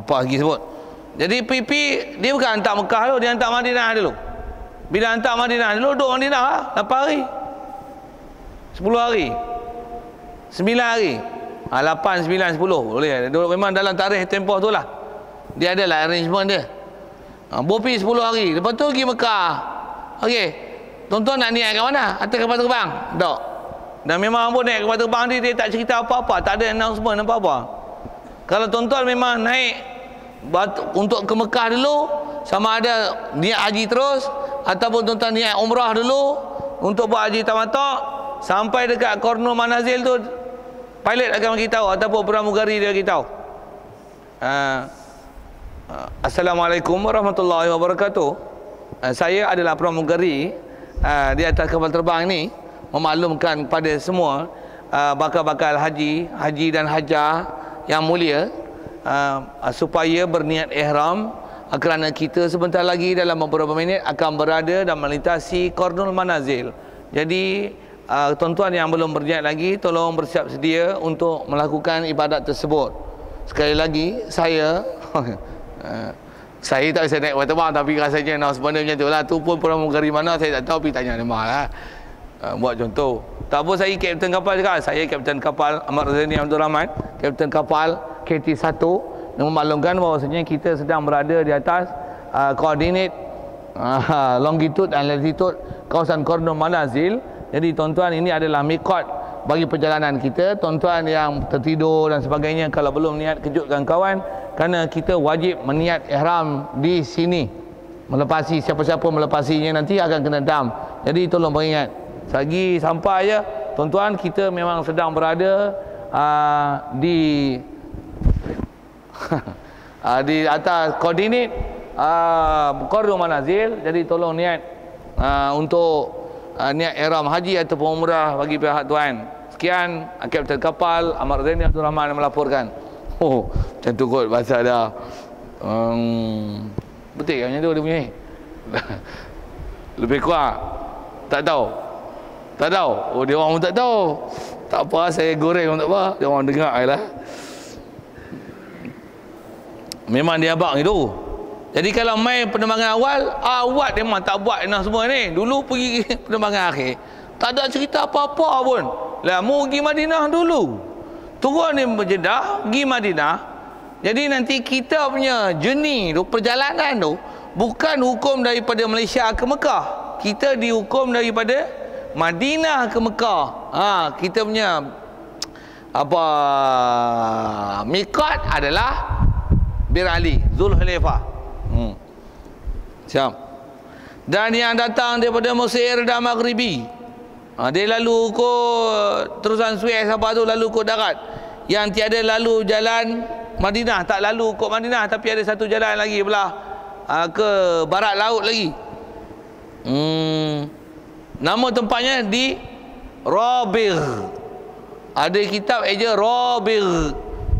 Apa lagi sebut? Jadi PP dia bukan hantar Mekah dulu, dia hantar Madinah dulu. Bila hantar Madinah dulu, duduk Madinah 8 hari, 10 hari, 9 hari, 8, 9, 10 boleh. Memang dalam tarikh tempoh tu lah dia ada lah arrangement dia. Bopi 10 hari, lepas tu pergi Mekah. Okey, tuan-tuan nak niat kat mana? Atas kapal terbang? Tak. Dan memang pun naik kapal terbang dia tak cerita apa-apa, tak ada announcement apa-apa. Kalau tuan-tuan memang naik untuk ke Mekah dulu, sama ada niat haji terus ataupun tuan-tuan niat umrah dulu untuk buat haji tamattu', sampai dekat Qarnul Manazil tu pilot akan bagi tahu ataupun pramugari dia bagi tahu. Assalamualaikum warahmatullahi wabarakatuh. Saya adalah pramugari di atas kapal terbang ini, memaklumkan kepada semua bakal-bakal haji dan hajah yang mulia supaya berniat ihram, kerana kita sebentar lagi dalam beberapa minit akan berada dan melintasi Qarnul Manazil. Jadi tuan-tuan yang belum berniat lagi, tolong bersiap sedia untuk melakukan ibadat tersebut. Sekali lagi saya saya tak bisa naik kapal terbang, tapi rasanya announcement macam tu lah. Tu pun pramugari mana saya tak tahu, pergi tanya nama lah. Buat contoh. Tak apa, saya kapten kapal juga. Saya kapten kapal Ahmad Zaini Abdul Rahman, kapten kapal KT1, yang memaklumkan bahawasanya kita sedang berada di atas koordinat longitude dan latitude kawasan Qarnul Manazil. Jadi tuan-tuan, ini adalah miqat bagi perjalanan kita. Tuan-tuan yang tertidur dan sebagainya, kalau belum niat, kejutkan kawan, kerana kita wajib meniat ihram di sini. Melepasi, siapa-siapa melepasinya nanti akan kena dam. Jadi tolong beringat, selagi sampai ya tuan-tuan, kita memang sedang berada di di atas koordinat Qarnul Manazil. Jadi tolong niat untuk niat ihram haji ataupun umrah bagi pihak tuan. Sekian, kapten kapal Ahmad Zaini Abdul Rahman melaporkan. Macam tu kot bahasa dah. Betul ke macam tu dia punya ni? Lebih kuat. Tak tahu. Tak tahu. Oh, dia orang pun tak tahu. Tak apa, saya goreng pun tak apa. Dia orang dengar je lah. Memang dia abang itu. Jadi kalau main penerbangan awal dia memang tak buat enak semua ni. Dulu pergi penerbangan akhir, tak ada cerita apa-apa pun. Lah, mu pergi Madinah dulu, turun di Jeddah, pergi Madinah. Jadi nanti kita punya journey tu, perjalanan tu, bukan hukum daripada Malaysia ke Mekah. Kita dihukum daripada Madinah ke Mekah. Kita punya miqat adalah Bir Ali, Zulhulaifah. Siap. Dan yang datang daripada Mesir dan Maghribi, dia lalu ikut terusan Suez apa tu, lalu ikut darat. Yang tiada lalu jalan Madinah, tak lalu ikut Madinah, tapi ada satu jalan lagi belah ke barat laut lagi. Nama tempatnya di Rabigh. Ada kitab eja Rabigh,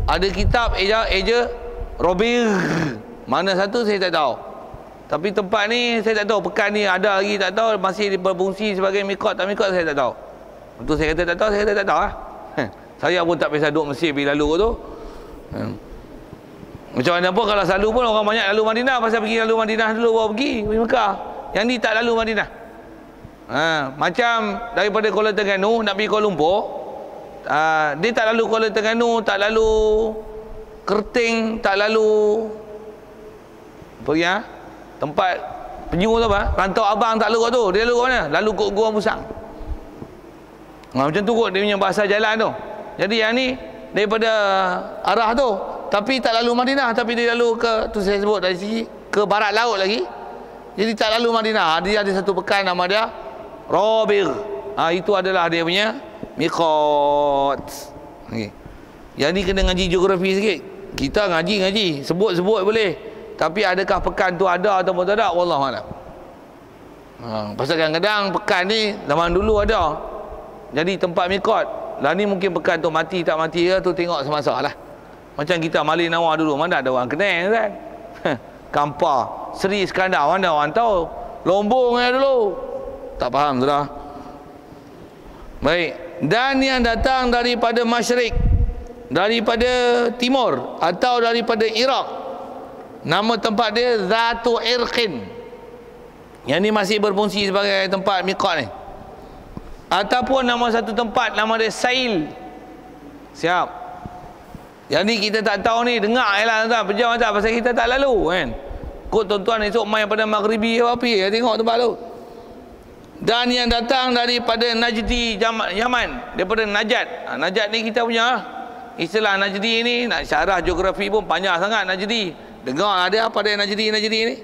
ada kitab eja Rabigh. Mana satu saya tak tahu. Tapi tempat ni saya tak tahu, pekan ni ada lagi tak tahu, masih berfungsi sebagai miqat tak miqat saya tak tahu. Untuk saya kata tak tahu, saya kata tak tahu lah. Saya pun tak biasa duduk Mesir pergi lalu tu. Macam mana pun kalau selalu pun orang banyak lalu Madinah, pasal pergi lalu Madinah dulu baru pergi Mekah. Yang ni tak lalu Madinah. Macam daripada Kuala Terengganu nak pergi Kuala Lumpur, dia tak lalu Kuala Terengganu, tak lalu Kerting, tak lalu apa tempat penjuru tu apa? Rantau Abang tak lalu kat tu. Dia lalu kat mana? Lalu kat Gua Musang. Macam tu kot dia punya bahasa jalan tu. Jadi yang ni daripada arah tu, tapi tak lalu Madinah, tapi dia lalu ke tu saya sebut dari sini ke barat laut lagi. Jadi tak lalu Madinah. Dia ada satu pekan nama dia Rabigh. Itu adalah dia punya miqat. Yang ni kena ngaji geografi sikit. Kita ngaji sebut-sebut boleh, tapi adakah pekan tu ada ataupun tak ada, wallahualam. Pasal kadang-kadang pekan ni zaman dulu ada. Jadi tempat miqat lah ni, mungkin pekan tu mati tak mati ke tu tengok semasa lah. Macam kita Malik Nawar dulu, mana ada orang kenal kan. Kampar Seri Iskandar, mana orang tahu. Lombong dulu. Tak faham tu dah. Baik. Dan yang datang daripada masyrik, daripada timur atau daripada Iraq. Nama tempat dia Zatu Irqin. Yang ni masih berfungsi sebagai tempat miqat ni. Ataupun nama satu tempat, nama dia Sail. Siap. Yang ni kita tak tahu ni, dengar je lah tuan, pejam tak, pasal kita tak lalu kan. Kod tuan-tuan esok main pada Maghribi apa ya, tengok tempat tu. Dan yang datang daripada Najdi Yaman, daripada Najat. Najat ni kita punya istilah Najdi ni, nak syarah geografi pun panjang sangat Najdi. Dengar ada apa dia Najdi ni.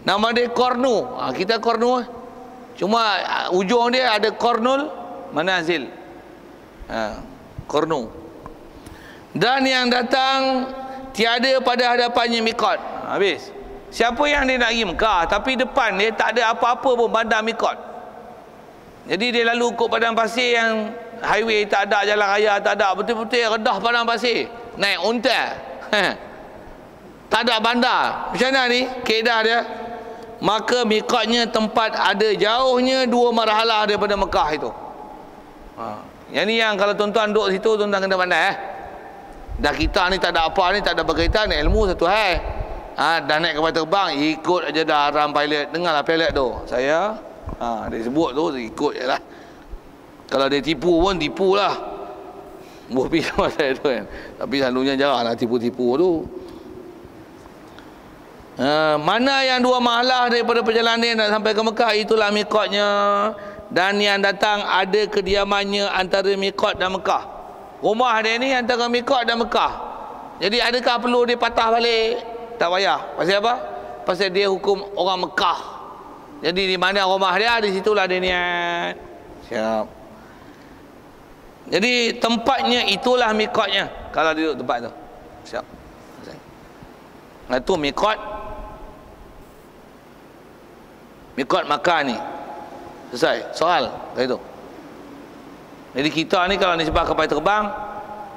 Nama dia Kornu. Kita Kornu. Cuma ujung dia ada Kornul Manazil. Kornu. Dan yang datang tiada pada hadapannya miqat. Habis. Siapa yang dia nak pergi Mekah tapi depan dia tak ada apa-apa pun bandar miqat. Jadi dia lalu ikut padang pasir yang highway, tak ada jalan raya, tak ada, betul-betul redah padang pasir. Naik unta. Tak ada bandar. Macam mana ni kaedah dia? Maka miqatnya tempat ada jauhnya 2 marhalah daripada Mekah itu. Yang ni yang kalau tuan-tuan duduk situ, tuan-tuan kena pandai. Dah kita ni tak ada apa ni, tak ada berkaitan, ilmu satu hal. Dah naik kapal terbang, ikut aja dah arahan pilot. Dengarlah pilot tu. Saya dia sebut tu, ikut je lah. Kalau dia tipu pun, tipulah. Bopi sama saya tu kan. Tapi selalunya jarang lah tipu-tipu tu. Mana yang 2 mahalah daripada perjalanan dia nak sampai ke Mekah, itulah miqatnya. Dan yang datang ada kediamannya antara miqat dan Mekah. Rumah dia ni antara miqat dan Mekah. Jadi adakah perlu dia patah balik? Tak payah. Pasal apa? Pasal dia hukum orang Mekah. Jadi di mana rumah dia, di situlah dia niat. Siap. Jadi tempatnya itulah miqatnya. Kalau dia duduk tempat tu. Siap. Itu miqat. Miqat Makkah ni. Selesai. Soal kayak itu. Jadi kita ni kalau ni sebab kapal terbang,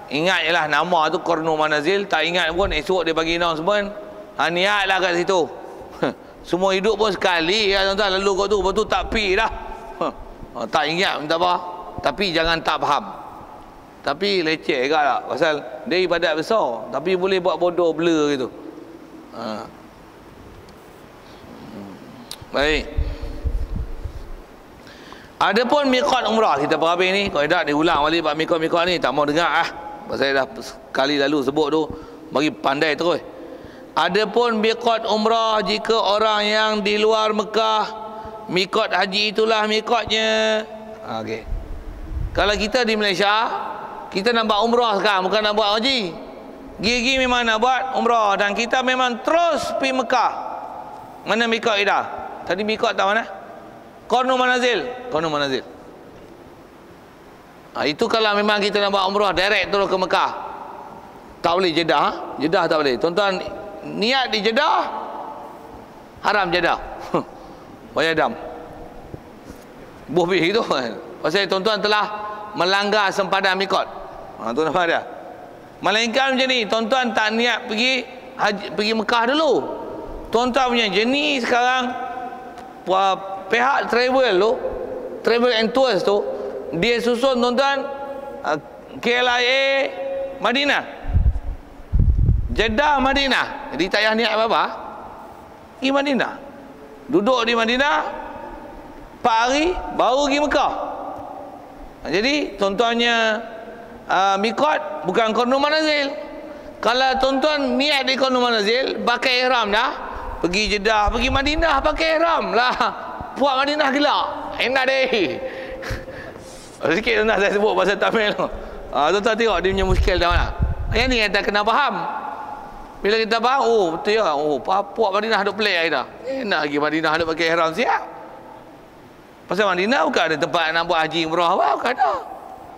ingat je lah nama tu Kornu Manazil. Tak ingat pun esok dia bagi announcement. Niatlah kat situ. Semua hidup pun sekali ya tuan-tuan, lalu kat tu, lepas tu tak pi dah. Tak ingat minta apa. Tapi jangan tak faham. Tapi leceh juga tak, pasal dia ibadat besar, tapi boleh buat bodoh blur gitu. Baik. Adapun miqat umrah, kita berhabis ni, kalau tak diulang balik bab miqat ni, tak mau dengar pasal dah sekali lalu sebut tu, bagi pandai terus. Adapun miqat umrah, jika orang yang di luar Mekah, miqat haji itulah miqatnya. Okey. Kalau kita di Malaysia, kita nak buat umrah sekarang, bukan nak buat haji. Gigi memang nak buat umrah, dan kita memang terus pergi Mekah. Mana miqat kita? Tadi miqat tak mana? Kornu Manazil. Kornu Manazil. Itu kalau memang kita nak buat umrah direct terus ke Mekah. Tak boleh Jeddah. Jeddah tak boleh. Tuan-tuan niat di Jeddah, haram Jeddah. Bayar dam. Buh itu. Pasal tuan-tuan telah melanggar sempadan miqat. Tu nampak dia. Melainkan macam ni, tuan-tuan tak niat pergi haji, pergi Mekah dulu. Tuan-tuan punya jenis sekarang, pihak travel tu, travel and tours tu, dia susun tuan-tuan KLIA Madinah, Jeddah Madinah. Jadi tak payah niat apa-apa, pergi Madinah, duduk di Madinah 4 hari baru pergi Mekah. Jadi tuan-tuannya miqat bukan Kornu Manazil. Kalau tuan-tuan niat di Kornu Manazil, pakai ihram dah, pergi Jeddah, pergi Madinah pakai ihram lah. Puak Madinah gelak. Enak deh. Sikit tuan-tuan saya sebut pasal Tamil tu. Tuan-tuan tengok dia punya muskil dah mana. Yang ni kita kena faham. Bila kita faham, oh betul ya. Oh, puak Madinah duk pelik dah. Enak lagi Madinah duk pakai ihram siap. Pasal Madinah bukan ada tempat nak buat haji umrah apa, bukan ada.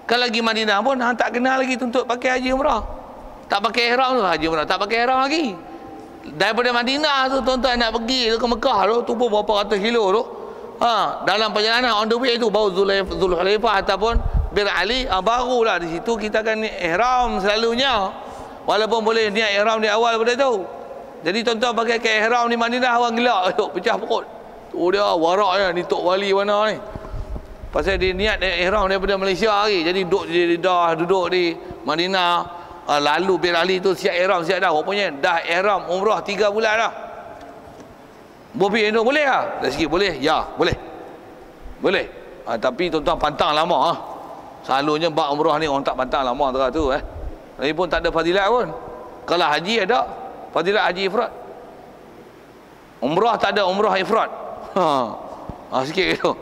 Kalau lagi Madinah pun tak kenal lagi tuntut pakai haji umrah. Tak pakai ihram tu haji umrah, tak pakai ihram lagi. Daripada Madinah tu tuan-tuan nak pergi ke Mekah tu pun berapa ratus kilo tu. Dalam perjalanan on the way tu baru Zulhulaifah ataupun Bir Ali, barulah di situ kita akan ihram selalunya. Walaupun boleh niat ihram di awal pada tu. Jadi tuan-tuan pakai ihram di Madinah, orang gelak pecah perut. Tu dia waraknya ni Tok Wali mana ni. Pasal dia niat ihram daripada Malaysia hari. Jadi duduk di Jeddah, duduk di Madinah. Lalu bin Ali tu siap ihram, siap dah. Rupanya dah ihram umrah 3 bulan dah. Bobi Indo boleh tak? Dari sikit boleh? Ya, boleh. Boleh. Tapi tuan-tuan pantang lama. Selalunya bab umrah ni orang tak pantang lama tu. Lagipun tak ada fadilat pun. Kalau haji ada fadilat haji ifrad. Umrah tak ada umrah ifrad. Sikit gitu.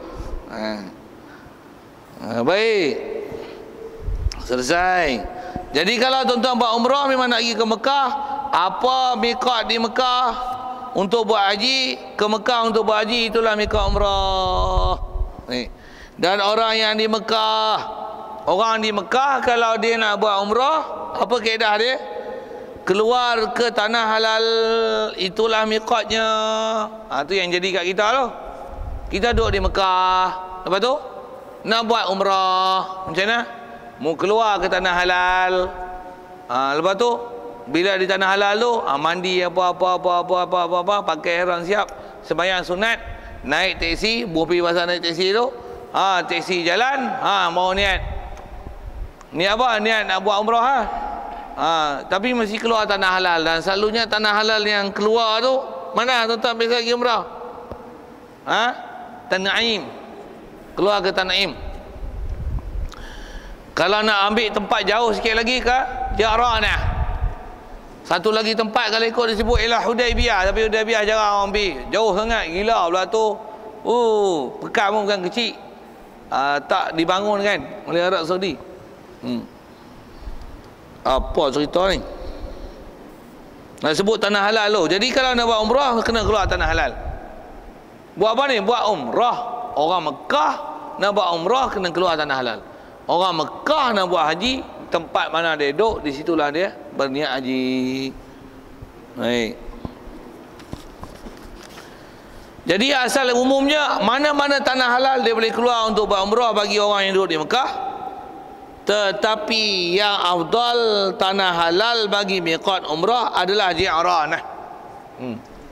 Baik. Selesai. Jadi kalau tuan-tuan buat umrah memang nak pergi ke Mekah, apa miqat di Mekah untuk buat haji, ke Mekah untuk buat haji, itulah miqat umrah. Dan orang yang di Mekah, kalau dia nak buat umrah, apa kaedah dia? Keluar ke tanah halal, itulah miqatnya. Itu yang jadi kat kita tu. Kita duduk di Mekah, lepas tu nak buat umrah, macam mana? Mau keluar ke tanah halal. Lepas tu bila di tanah halal tu mandi apa, pakai ihram siap, sembahyang sunat, naik teksi, pergi pasal naik teksi tu, teksi jalan, mau niat apa? Niat nak buat umrah. Tapi mesti keluar tanah halal. Dan selalunya tanah halal yang keluar tu mana tuan-tuan biasa pergi umrah? Tanaim. Keluar ke Tanaim. Kalau nak ambil tempat jauh sikit lagi ke Ji'ranah. Satu lagi tempat kalau ikut disebut ialah Hudaibiyah, tapi Hudaibiyah jarang orang ambil. Jauh sangat, gila pula tu. Pekan pun bukan kecil. Tak dibangun kan oleh Arab Saudi. Apa cerita ni? Nak sebut tanah halal tu. Jadi kalau nak buat umrah kena keluar tanah halal. Buat apa ni? Buat umrah. Orang Mekah nak buat umrah kena keluar tanah halal. Orang Mekah nak buat haji, tempat mana dia duduk, di situlah dia berniat haji. Baik. Jadi asal umumnya mana-mana tanah halal dia boleh keluar untuk buat umrah bagi orang yang duduk di Mekah. Tetapi yang afdal tanah halal bagi miqat umrah adalah Ji'ranah.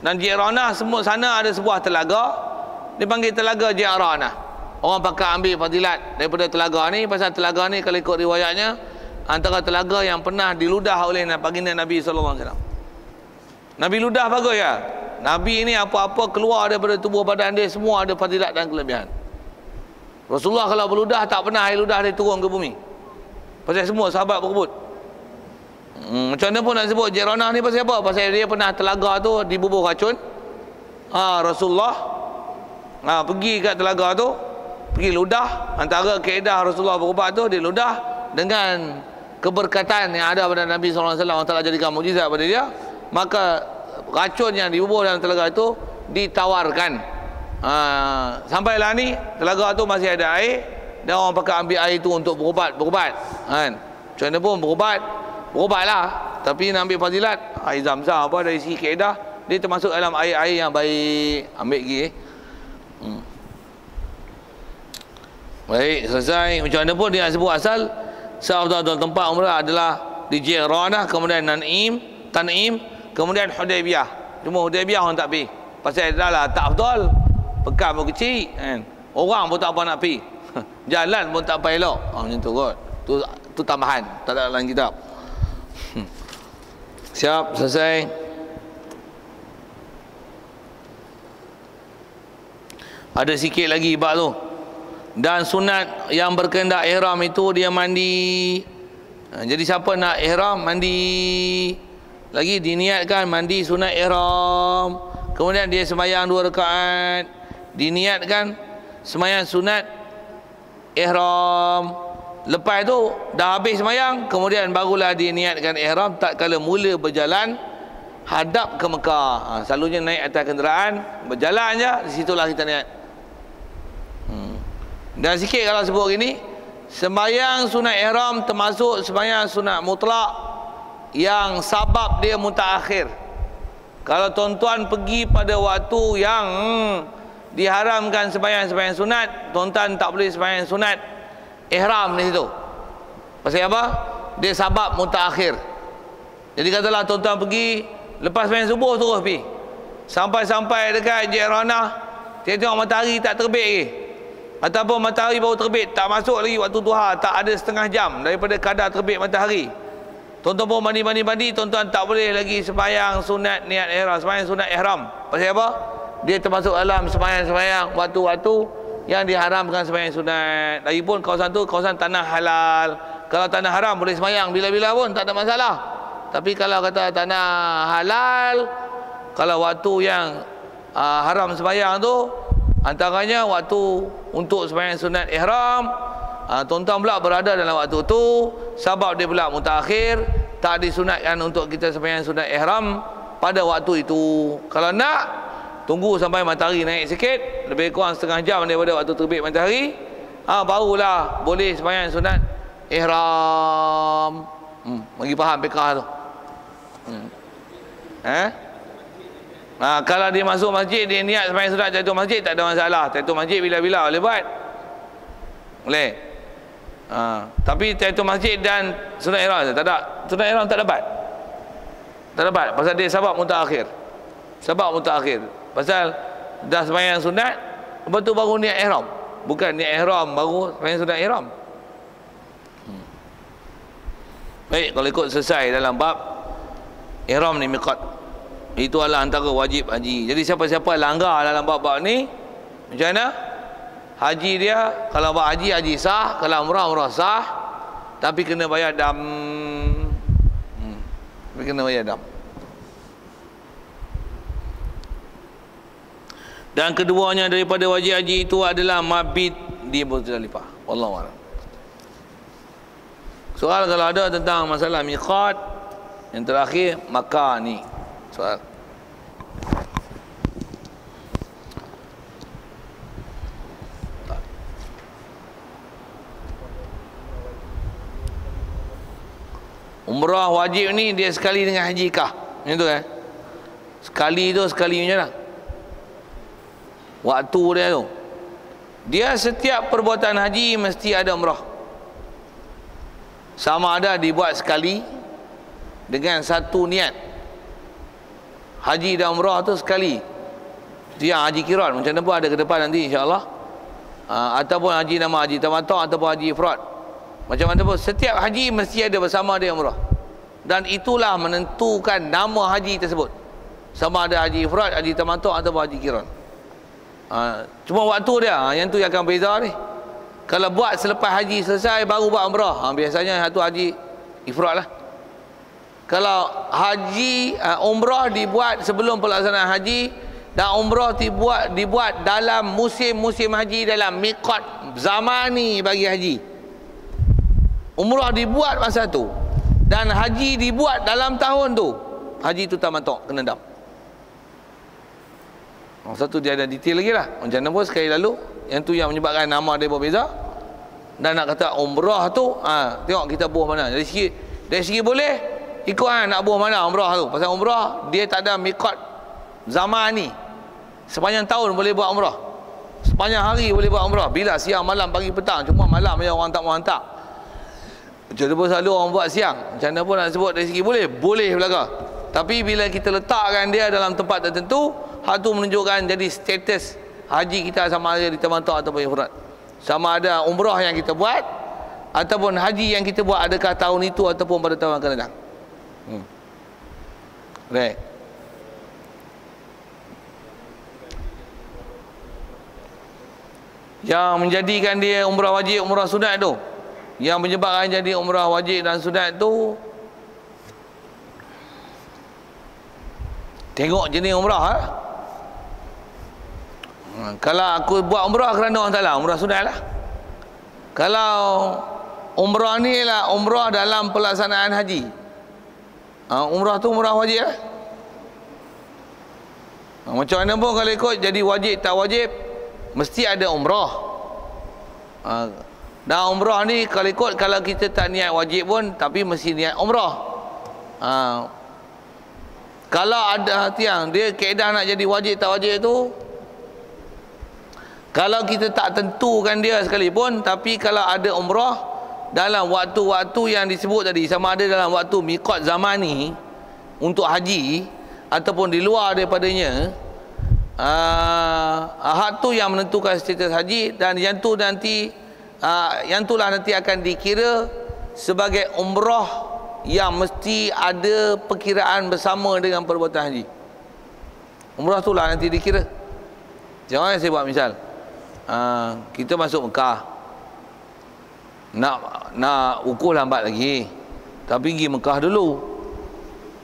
Dan Ji'ranah semua sana ada sebuah telaga, dipanggil telaga Ji'ranah. Orang pakai ambil fadilat daripada telaga ni. Pasal telaga ni kalau ikut riwayatnya antara telaga yang pernah diludah oleh baginda Nabi SAW. Nabi ludah bagus ya. Nabi ni apa-apa keluar daripada tubuh badan dia semua ada fadilat dan kelebihan. Rasulullah kalau berludah tak pernah air ludah dia turun ke bumi. Pasal semua sahabat berebut. Macam mana pun nak sebut Ji'ranah ni pasal apa? Pasal dia pernah telaga tu dibubuh racun. Rasulullah pergi kat telaga tu, pergi ludah. Antara kaedah Rasulullah berubat tu, dia ludah dengan keberkatan yang ada pada Nabi SAW. Allah Ta'ala jadikan mujizat pada dia. Maka racun yang dibubuh dalam telaga itu ditawarkan. Sampailah ni telaga tu masih ada air, dan orang pakai ambil air itu untuk berubat kan. Macam mana pun berubatlah. Tapi nak ambil fadilat air Zam-Zam apa dari segi kaedah, dia termasuk dalam air-air yang baik. Ambil lagi. Baik, selesai. Macam mana pun dia sebut asal seafdal tempat umrah adalah di Ji'ranah, kemudian Tanaim, kemudian Hudaibiyah. Cuma Hudaibiyah orang tak pergi. Pasal dah lah tak afdal. Pekan pun kecil kan. Orang pun tak apa nak pergi. Jalan pun tak apa elok. Macam tu kot. Tu tambahan, tak ada dalam kitab. Siap, selesai. Ada sikit lagi bab tu. Dan sunat yang berkehendak ihram itu dia mandi. Jadi siapa nak ihram mandi. Lagi diniatkan mandi sunat ihram. Kemudian dia sembahyang 2 rakaat. Diniatkan sembahyang sunat ihram. Lepas tu dah habis sembahyang, kemudian barulah diniatkan ihram tak kala mula berjalan hadap ke Mekah. Selalunya naik atas kenderaan, berjalan je, di situlah kita niat. Dan sikit kalau sebut gini, sembahyang sunat ihram termasuk sembahyang sunat mutlak yang sabab dia mutaakhir. Kalau tuan-tuan pergi pada waktu yang diharamkan sembahyang sunat, tuan-tuan tak boleh sembahyang sunat ihram di situ. Pasal apa? Dia sabab mutaakhir. Jadi katalah tuan-tuan pergi lepas sembahyang subuh terus pergi. Sampai-sampai dekat Ji'ranah, tengok matahari tak terbit lagi. Ataupun matahari baru terbit, tak masuk lagi waktu duha, tak ada setengah jam daripada kadar terbit matahari. Tuan-tuan pun mandi, tuan-tuan tak boleh lagi sembahyang sunat niat ihram, sembahyang sunat ihram. Pasal apa? Dia termasuk alam sembahyang waktu-waktu yang diharamkan sembahyang sunat. Lagipun kawasan tu kawasan tanah halal. Kalau tanah haram boleh sembahyang bila-bila pun tak ada masalah. Tapi kalau kata tanah halal, kalau waktu yang haram sembahyang tu antaranya waktu untuk sembahyang sunat ihram, tuan-tuan pula berada dalam waktu tu, sebab dia pula mutakhir, tak disunatkan untuk kita sembahyang sunat ihram pada waktu itu. Kalau nak, tunggu sampai matahari naik sikit, lebih kurang setengah jam daripada waktu terbit matahari, barulah boleh sembahyang sunat ihram. Bagi faham fiqah tu. Kalau dia masuk masjid, dia niat sembahyang sunat tahiyatul masjid, tak ada masalah. Tahiyatul masjid bila-bila boleh buat. Boleh. Tapi tahiyatul masjid dan sunat ihram tak ada. Sunat ihram tak dapat. Tak dapat pasal dia sebab mutaakhir. Sebab mutaakhir. Pasal dah sembahyang sunat, lepas tu baru niat ihram. Bukan niat ihram baru sembahyang sunat ihram. Baik, kalau ikut selesai dalam bab ihram ni miqat. Itu adalah antara wajib haji. Jadi siapa-siapa langgar dalam bab-bab ni, macam mana? Haji dia, kalau buat haji, haji sah. Kalau umrah, umrah sah. Tapi kena bayar dam. Tapi kena bayar dam. Dan keduanya daripada wajib haji itu adalah mabit di Muzdalifah. Wallahu a'lam. Soal kalau ada tentang masalah miqat, yang terakhir Makkah ni. Soal. Umrah wajib ni dia sekali dengan haji kah? Macam tu kan? Sekali tu sekali macam mana? Waktu dia tu. Dia setiap perbuatan haji mesti ada umrah. Sama ada dibuat sekali dengan satu niat. Haji dan umrah tu sekali. Dia haji kiran, macam mana pun ada ke depan nanti insya-Allah. Ataupun haji nama haji tamattu' ataupun haji ifrad. Macam mana pun setiap haji mesti ada bersama dia umrah. Dan itulah menentukan nama haji tersebut. Sama ada haji ifrad, haji tamattu' ataupun haji kiran. Cuma waktu dia yang tu yang akan beza ni. Kalau buat selepas haji selesai baru buat umrah, biasanya satu haji ifrad lah. Kalau haji umrah dibuat sebelum pelaksanaan haji dan umrah dibuat dalam musim-musim haji, dalam miqat zamani bagi haji. Umrah dibuat masa tu dan haji dibuat dalam tahun tu, haji tu tamattu' kena dam. Satu dia ada detail lagi lah. Macam mana pun sekali lalu, yang tu yang menyebabkan nama dia berbeza. Dan nak kata umrah tu, tengok kita buah mana. Dari segi boleh ikut nak buah mana umrah tu. Pasal umrah dia tak ada miqat zaman ni. Sepanjang tahun boleh buat umrah. Sepanjang hari boleh buat umrah. Bila siang, malam, pagi, petang. Cuma malam je orang tak mau hantar. Macam tu pun selalu orang buat siang. Macam mana pun nak sebut dari segi boleh belaka. Tapi bila kita letakkan dia dalam tempat tertentu, hal tu menunjukkan jadi status haji kita sama ada di tamattu' ataupun ifrad. Sama ada umrah yang kita buat ataupun haji yang kita buat, adakah tahun itu ataupun pada tahun akan datang. Baik. Yang menjadikan dia umrah wajib, umrah sunat tu, yang menyebabkan jadi umrah wajib dan sunat tu, tengok jenis umrah lah. Kalau aku buat umrah kerana orang salah, umrah sunat lah. Kalau umrah ni lah umrah dalam pelaksanaan haji, umrah tu umrah wajib lah. Macam mana pun kalau ikut jadi wajib tak wajib, mesti ada umrah. Dan umrah ni kalau ikut, kalau kita tak niat wajib pun, tapi mesti niat umrah. Kalau ada tiang dia kaedah nak jadi wajib tak wajib tu, kalau kita tak tentukan dia sekalipun, tapi kalau ada umrah dalam waktu-waktu yang disebut tadi, sama ada dalam waktu miqat zaman ni untuk haji ataupun di luar daripadanya, hak tu yang menentukan status haji. Dan yang tu nanti yang itulah nanti akan dikira sebagai umrah yang mesti ada perkiraan bersama dengan perbuatan haji. Umrah tu lah nanti dikira. Jangan saya buat misal, kita masuk Mekah, nak ukur lambat lagi, tapi pergi Mekah dulu.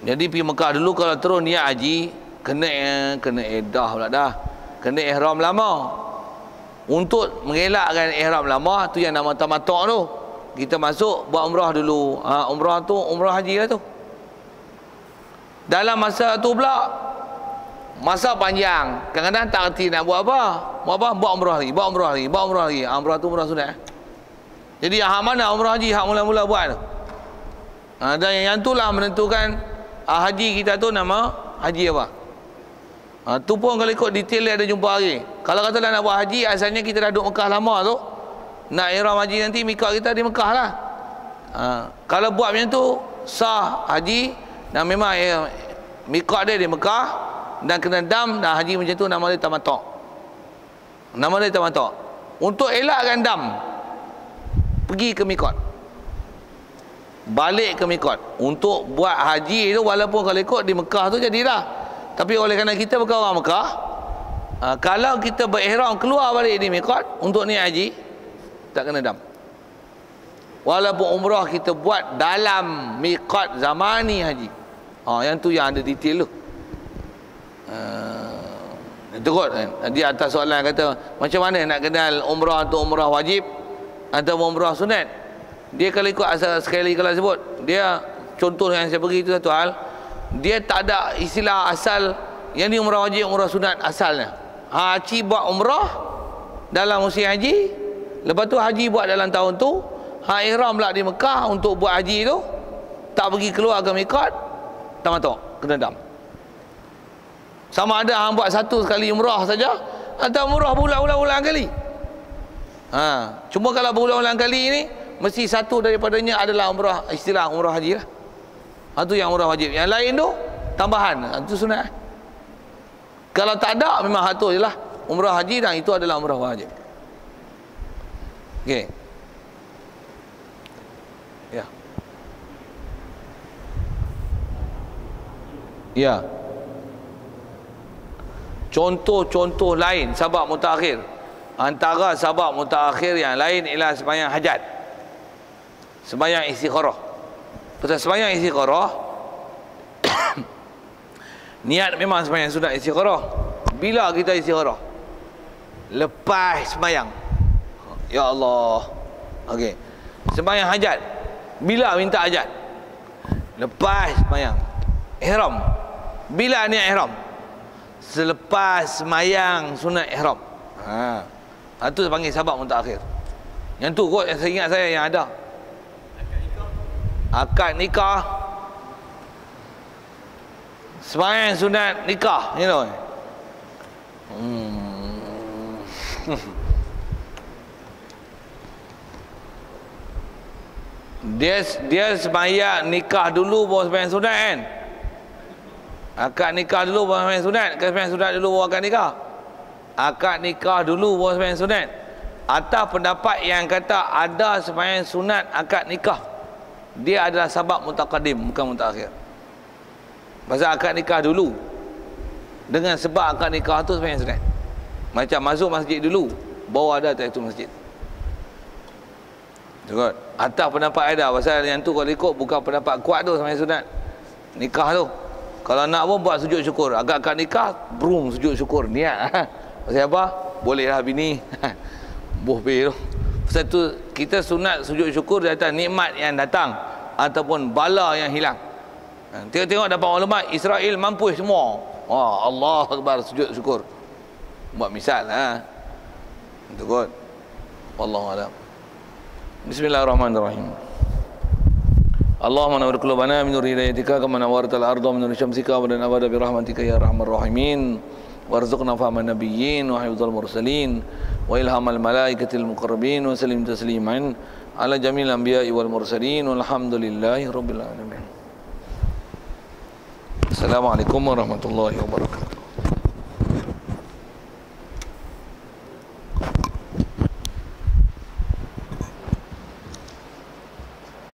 Jadi pergi Mekah dulu, kalau terus niat haji, kena edah pula dah, kena ihram lama. Untuk mengelakkan ihram lama tu yang nama tamattu' tu, kita masuk buat umrah dulu. Umrah tu umrah haji lah tu. Dalam masa tu pula, masa panjang, kadang-kadang tak reti nak buat apa. Buat umrah lagi, buat umrah lagi, buat umrah lagi. Umrah tu umrah sunat. Jadi hak mana umrah haji, hak mula-mula buat tu. Dan yang tu lah menentukan haji kita tu nama haji apa. Tu pun kalau ikut detail dia ada jumpa hari. Kalau kata nak buat haji, asalnya kita dah duduk Mekah lama tu, nak ihram haji nanti mikot kita di Mekah lah. Kalau buat macam tu sah haji, dan memang mikot dia di Mekah, dan kena dam, dan haji macam tu nama dia tamattu'. Nama dia tamattu'. Untuk elakkan dam, pergi ke mikot, balik ke mikot. Untuk buat haji tu, walaupun kalau ikut di Mekah tu jadilah, tapi oleh kerana kita bukan orang Mekah, kalau kita berihram keluar balik di mikot untuk niat haji, tak kena dam. Walaupun umrah kita buat dalam mikot zamani haji. Yang tu yang ada detail tu. Teruk kan? Di atas soalan kata, macam mana nak kenal umrah tu umrah wajib atau umrah sunat? Dia kalau ikut asal, sekali kalau sebut, dia contoh yang saya beri itu satu hal, dia tak ada istilah asal yang ni umrah wajib, umrah sunat asalnya. Haji buat umrah dalam musim haji, lepas tu haji buat dalam tahun tu, ihram pula di Mekah untuk buat haji tu, tak pergi keluar ke mikot, tamattu', kena dam. Sama ada hang buat satu sekali umrah saja atau umrah berulang-ulang kali. Cuma kalau berulang-ulang kali ni, mesti satu daripadanya adalah umrah, istilah umrah haji lah. Itu yang umrah wajib. Yang lain tu tambahan, itu sunat. Kalau tak ada, memang satu je lah umrah haji, dan itu adalah umrah wajib. Okey. Ya. Ya. Contoh-contoh lain sabab mutaakhir. Antara sabab mutaakhir yang lain ialah sembahyang hajat, sembahyang istikharah. Pasal sembahyang istikharah niat memang sembahyang sunat istikharah. Bila kita istikharah? Lepas sembahyang. Ya Allah. Okey. Sembahyang hajat, bila minta hajat? Lepas sembahyang. Ihram, bila niat ihram? Selepas sembahyang sunat ihram. Itu panggil sabab mutaakhir. Yang tu kot yang saya ingat saya yang ada. Akad nikah, sembahyang sunat nikah, you know. Dia sembahyang nikah dulu baru sembahyang sunat kan? Akad nikah dulu baru sembahyang sunat, ke sembahyang sunat dulu baru akad nikah? Akad nikah dulu baru sembahyang sunat. Atau pendapat yang kata ada sembahyang sunat akad nikah, dia adalah sabab mutaqaddim, bukan mutaakhir. Pasal akad nikah dulu, dengan sebab akad nikah tu sembahyang sunat. Macam masuk masjid dulu, baru ada tahiyatul masjid. Betul. Atas pendapat ada, pasal yang tu kalau ikut bukan pendapat kuat tu sembahyang sunat nikah tu. Kalau nak pun buat sujud syukur. Akad nikah, brum sujud syukur, niat. Pasal apa? Bolehlah bini. Boh-beh tu. Pasal tu kita sunat sujud syukur di atas nikmat yang datang ataupun bala yang hilang. Tengok dapat maklumat Israel mampu semua. Allah Akbar, sujud syukur. Buat misal Betul kot. Wallahu a'lam. Bismillahirrahmanirrahim. Allahumma nawwir qulubana min nuri hidayatika kama nawwartal arda min nuri syamsika wa lana abada bi rahmatika ya arhamar rahimin. Warzuqna fahman nabiyyin wa hifdzal mursalin wa ilhamal malaikatil muqarrabin wa sallim tasliman ala jamil anbiya'i wal mursalin walhamdulillahi rabbil alamin. Assalamualaikum warahmatullahi wabarakatuh.